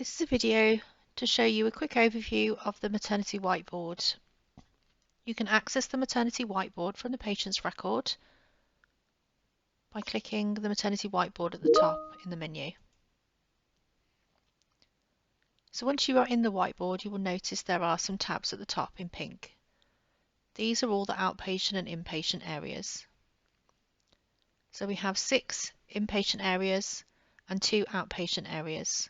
This is a video to show you a quick overview of the maternity whiteboard. You can access the maternity whiteboard from the patient's record by clicking the maternity whiteboard at the top in the menu. So once you are in the whiteboard, you will notice there are some tabs at the top in pink. These are all the outpatient and inpatient areas. So we have 6 inpatient areas and 2 outpatient areas.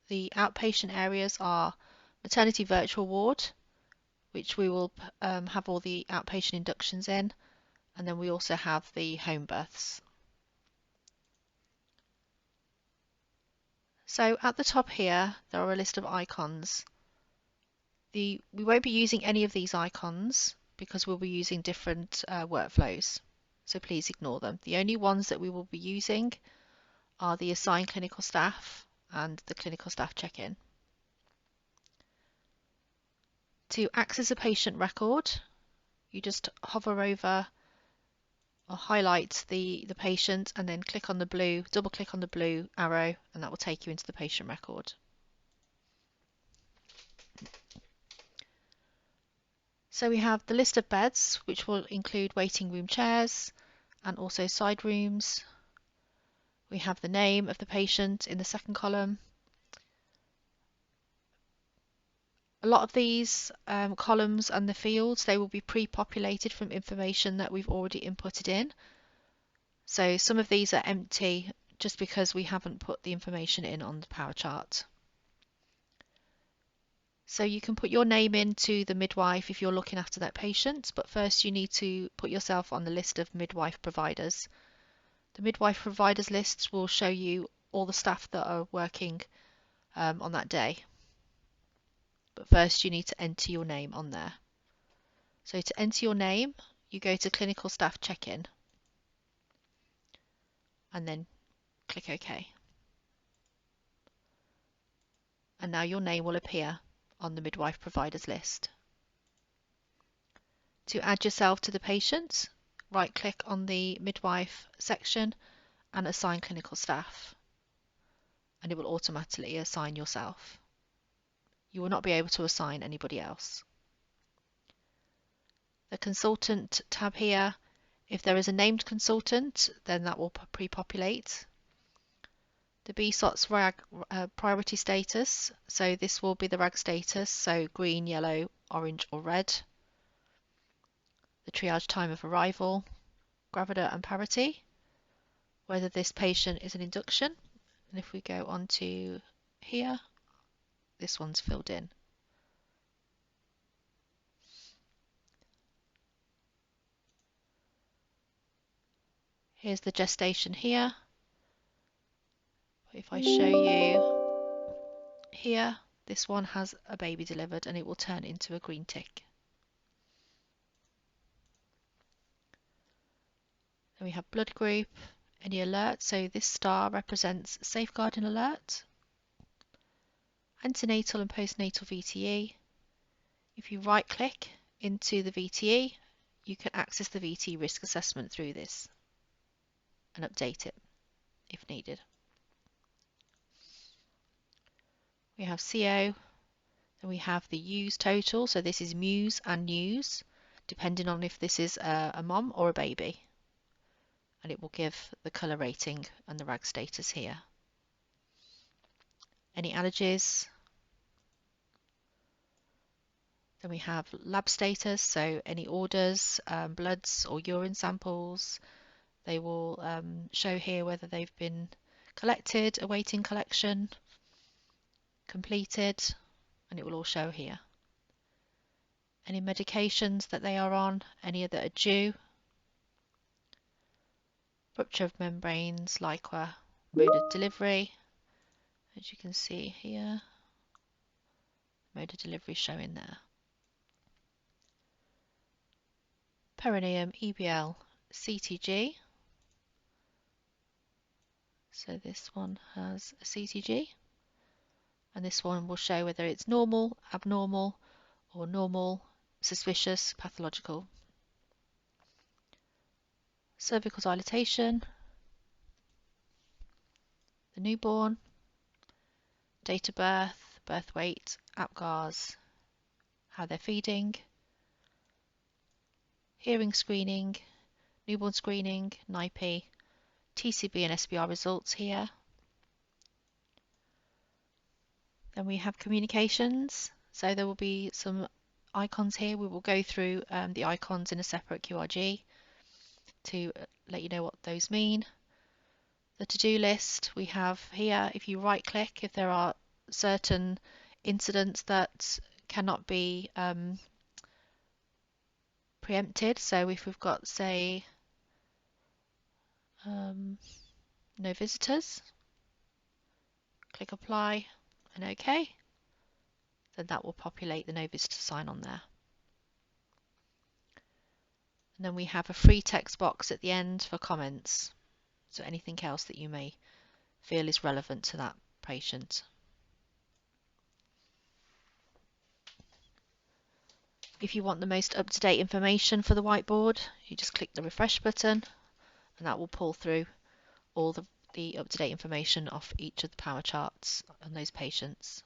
The outpatient areas are maternity virtual ward, which we will have all the outpatient inductions in, and then we also have the home births. So at the top here, there are a list of icons. We won't be using any of these icons because we'll be using different workflows, so please ignore them. The only ones that we will be using are the assigned clinical staff and the clinical staff check-in. To access a patient record, you just hover over or highlight the patient and then click on the blue, double click on the blue arrow, and that will take you into the patient record. So we have the list of beds, which will include waiting room chairs and also side rooms. We have the name of the patient in the second column. A lot of these columns and the fields, they will be pre-populated from information that we've already inputted in. So some of these are empty just because we haven't put the information in on the power chart. So you can put your name into the midwife if you're looking after that patient, but first you need to put yourself on the list of midwife providers. The midwife providers lists will show you all the staff that are working on that day. But first you need to enter your name on there. So to enter your name, you go to clinical staff check-in and then click OK. And now your name will appear on the midwife providers list. To add yourself to the patient, right click on the midwife section and assign clinical staff, and it will automatically assign yourself. You will not be able to assign anybody else. The consultant tab here, if there is a named consultant, then that will pre-populate. The BSOT's RAG priority status, so this will be the RAG status, so green, yellow, orange or red. The triage time of arrival, gravida and parity, whether this patient is an induction, and if we go on to here, this one's filled in. Here's the gestation here. If I show you here, this one has a baby delivered and it will turn into a green tick. Then we have blood group, any alert, so this star represents safeguarding alert, antenatal and postnatal VTE. If you right click into the VTE, you can access the VTE risk assessment through this and update it if needed. We have CO, then we have the U's total, so this is Muse and News, depending on if this is a mom or a baby. And it will give the colour rating and the RAG status here. Any allergies. Then we have lab status, so any orders, bloods or urine samples. They will show here whether they've been collected, awaiting collection, completed, and it will all show here. Any medications that they are on, any that are due. Rupture of membranes, LICWA, mode of delivery. As you can see here, mode of delivery showing there. Perineum, EBL, CTG. So this one has a CTG, and this one will show whether it's normal, abnormal, or normal, suspicious, pathological. Cervical dilatation, the newborn, date of birth, birth weight, APGARs, how they're feeding, hearing screening, newborn screening, NIPE, TCB and SBR results here. Then we have communications, so there will be some icons here. We will go through the icons in a separate QRG to let you know what those mean. The to-do list we have here, if you right click, if there are certain incidents that cannot be preempted, so if we've got, say, no visitors, click apply and OK, then that will populate the no visitor sign on there. And then we have a free text box at the end for comments, so anything else that you may feel is relevant to that patient. If you want the most up-to-date information for the whiteboard, you just click the refresh button and that will pull through all the up-to-date information off each of the power charts on those patients.